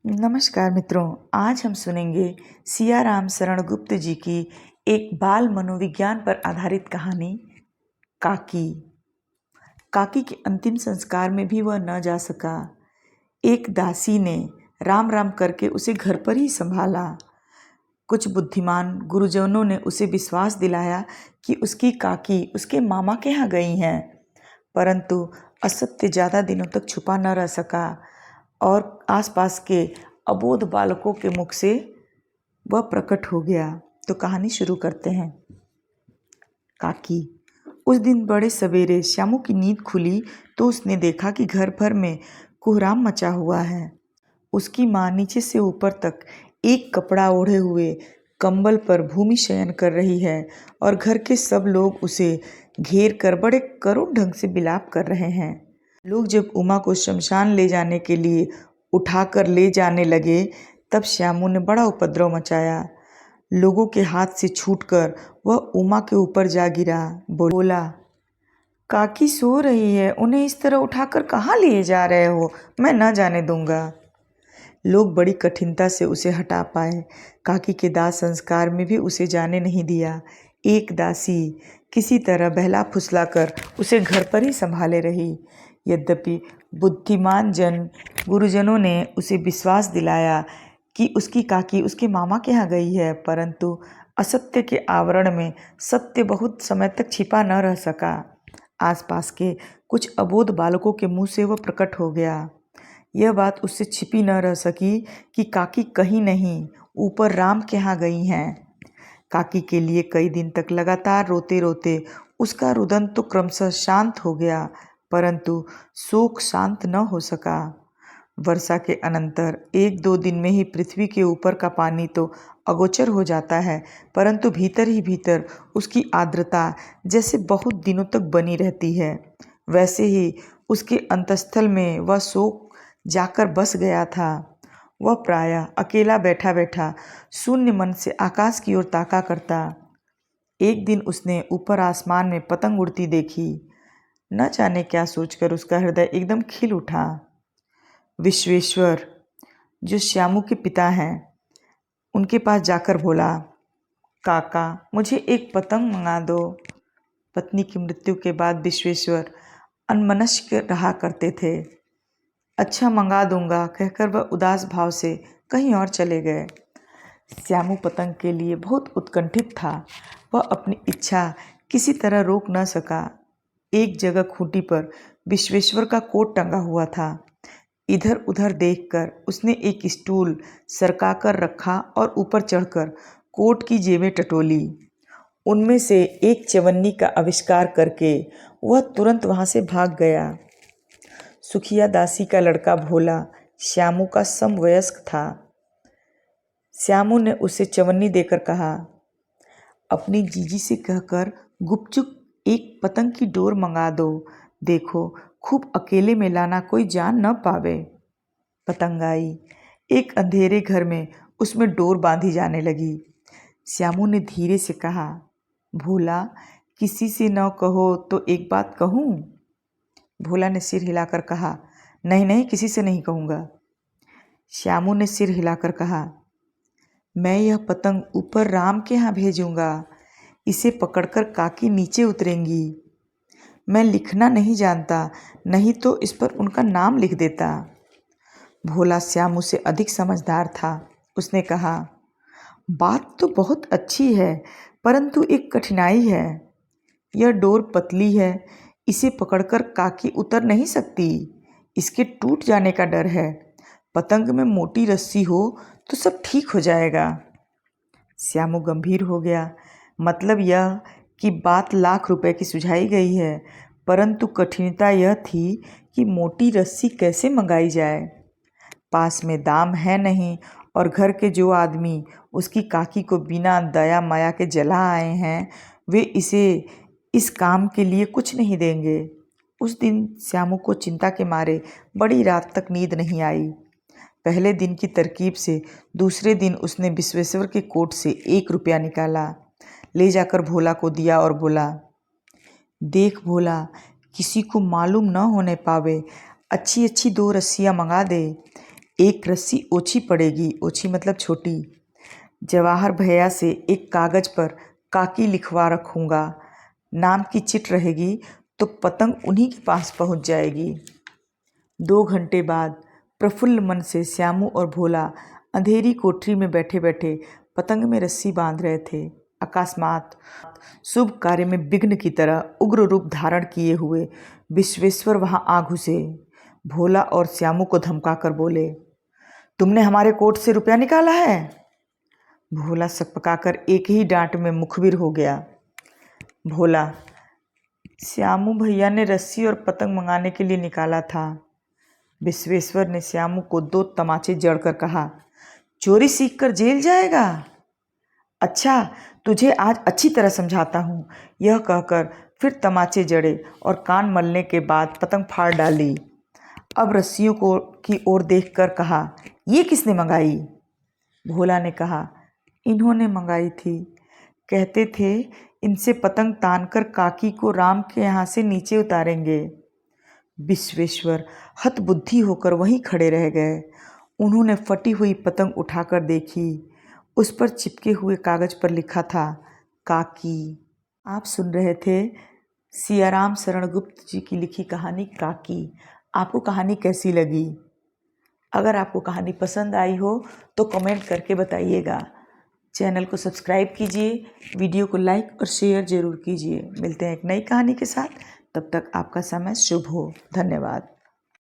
नमस्कार मित्रों, आज हम सुनेंगे सियाराम शरण गुप्त जी की एक बाल मनोविज्ञान पर आधारित कहानी काकी। काकी के अंतिम संस्कार में भी वह न जा सका। एक दासी ने राम राम करके उसे घर पर ही संभाला। कुछ बुद्धिमान गुरुजनों ने उसे विश्वास दिलाया कि उसकी काकी उसके मामा के यहाँ गई हैं, परंतु असत्य ज़्यादा दिनों तक छुपा न रह सका और आसपास के अबोध बालकों के मुख से वह प्रकट हो गया। तो कहानी शुरू करते हैं। काकी। उस दिन बड़े सवेरे श्यामू की नींद खुली तो उसने देखा कि घर भर में कोहराम मचा हुआ है। उसकी माँ नीचे से ऊपर तक एक कपड़ा ओढ़े हुए कंबल पर भूमि शयन कर रही है और घर के सब लोग उसे घेर कर बड़े करुण ढंग से विलाप कर रहे हैं। लोग जब उमा को शमशान ले जाने के लिए उठाकर ले जाने लगे तब श्यामू ने बड़ा उपद्रव मचाया। लोगों के हाथ से छूटकर वह उमा के ऊपर जा गिरा। बोला, काकी सो रही है, उन्हें इस तरह उठाकर कहाँ लिए जा रहे हो? मैं न जाने दूंगा। लोग बड़ी कठिनता से उसे हटा पाए। काकी के दाह संस्कार में भी उसे जाने नहीं दिया। एक दासी किसी तरह बहला फुसला कर उसे घर पर ही संभाले रही। यद्यपि बुद्धिमान गुरुजनों ने उसे विश्वास दिलाया कि उसकी काकी उसके मामा के यहाँ गई है, परंतु असत्य के आवरण में सत्य बहुत समय तक छिपा न रह सका। आसपास के कुछ अबोध बालकों के मुंह से वह प्रकट हो गया। यह बात उससे छिपी न रह सकी कि काकी कहीं नहीं, ऊपर राम के यहाँ गई हैं। काकी के लिए कई दिन तक लगातार रोते रोते उसका रुदन तो क्रमशः शांत हो गया, परंतु शोक शांत न हो सका। वर्षा के अनंतर 1-2 दिन में ही पृथ्वी के ऊपर का पानी तो अगोचर हो जाता है, परंतु भीतर ही भीतर उसकी आर्द्रता जैसे बहुत दिनों तक बनी रहती है। वैसे ही उसके अंतस्थल में वह शोक जाकर बस गया था। वह प्रायः अकेला बैठा बैठा शून्य मन से आकाश की ओर ताका करता। एक दिन उसने ऊपर आसमान में पतंग उड़ती देखी। न जाने क्या सोचकर उसका हृदय एकदम खिल उठा। विश्वेश्वर, जो श्यामू के पिता हैं, उनके पास जाकर बोला, काका मुझे एक पतंग मंगा दो। पत्नी की मृत्यु के बाद विश्वेश्वर अनमनस्क रहा करते थे। अच्छा मंगा दूंगा कहकर वह उदास भाव से कहीं और चले गए। श्यामू पतंग के लिए बहुत उत्कंठित था। वह अपनी इच्छा किसी तरह रोक न सका। एक जगह खूंटी पर विश्वेश्वर का कोट टंगा हुआ था। इधर उधर देखकर उसने एक स्टूल सरकाकर रखा और ऊपर चढ़कर कोट की जेबें टटोली। उनमें से एक चवन्नी का आविष्कार करके वह तुरंत वहां से भाग गया। सुखिया दासी का लड़का भोला श्यामू का समवयस्क था। श्यामू ने उसे चवन्नी देकर कहा, अपनी जीजी से कहकर गुपचुप एक पतंग की डोर मंगा दो। देखो खूब अकेले में लाना, कोई जान न पावे। पतंग आई। एक अंधेरे घर में उसमें डोर बांधी जाने लगी। श्यामू ने धीरे से कहा, भोला किसी से न कहो तो एक बात कहूँ? भोला ने सिर हिलाकर कहा, नहीं नहीं, किसी से नहीं कहूँगा। श्यामू ने सिर हिलाकर कहा, मैं यह पतंग ऊपर राम के यहाँ भेजूंगा। इसे पकड़कर काकी नीचे उतरेंगी। मैं लिखना नहीं जानता, नहीं तो इस पर उनका नाम लिख देता। भोला श्यामू से अधिक समझदार था। उसने कहा, बात तो बहुत अच्छी है, परंतु एक कठिनाई है। यह डोर पतली है, इसे पकड़कर काकी उतर नहीं सकती। इसके टूट जाने का डर है। पतंग में मोटी रस्सी हो तो सब ठीक हो जाएगा। श्यामू गंभीर हो गया। मतलब यह कि बात लाख रुपए की सुझाई गई है, परंतु कठिनता यह थी कि मोटी रस्सी कैसे मंगाई जाए। पास में दाम है नहीं और घर के जो आदमी उसकी काकी को बिना दया माया के जला आए हैं, वे इसे इस काम के लिए कुछ नहीं देंगे। उस दिन श्यामू को चिंता के मारे बड़ी रात तक नींद नहीं आई। पहले दिन की तरकीब से दूसरे दिन उसने विश्वेश्वर के कोट से 1 रुपया निकाला, ले जाकर भोला को दिया और बोला, देख भोला, किसी को मालूम न होने पावे, अच्छी अच्छी 2 रस्सियाँ मंगा दे। एक रस्सी ओछी पड़ेगी, ओछी मतलब छोटी। जवाहर भैया से एक कागज पर काकी लिखवा रखूंगा, नाम की चिट रहेगी तो पतंग उन्हीं के पास पहुंच जाएगी। 2 घंटे बाद प्रफुल्ल मन से श्यामू और भोला अंधेरी कोठरी में बैठे बैठे पतंग में रस्सी बांध रहे थे। अकस्मात शुभ कार्य में विघ्न की तरह उग्र रूप धारण किए हुए विश्वेश्वर वहां आ घुसे। भोला और श्यामू को धमकाकर बोले, तुमने हमारे कोट से रुपया निकाला है? भोला सकपकाकर एक ही डांट में मुखबिर हो गया। भोला, श्यामू भैया ने रस्सी और पतंग मंगाने के लिए निकाला था। विश्वेश्वर ने श्यामू को 2 तमाचे जड़कर कहा, चोरी सीख कर जेल जाएगा? अच्छा, तुझे आज अच्छी तरह समझाता हूँ। यह कहकर फिर तमाचे जड़े और कान मलने के बाद पतंग फाड़ डाली। अब रस्सियों को की ओर देखकर कहा, ये किसने मंगाई? भोला ने कहा, इन्होंने मंगाई थी। कहते थे इनसे पतंग तानकर काकी को राम के यहाँ से नीचे उतारेंगे। विश्वेश्वर हतबुद्धि होकर वहीं खड़े रह गए। उन्होंने फटी हुई पतंग उठाकर देखी। उस पर चिपके हुए कागज पर लिखा था, काकी। आप सुन रहे थे सियाराम शरण गुप्त जी की लिखी कहानी काकी। आपको कहानी कैसी लगी? अगर आपको कहानी पसंद आई हो तो कमेंट करके बताइएगा। चैनल को सब्सक्राइब कीजिए, वीडियो को लाइक और शेयर ज़रूर कीजिए। मिलते हैं एक नई कहानी के साथ, तब तक आपका समय शुभ हो। धन्यवाद।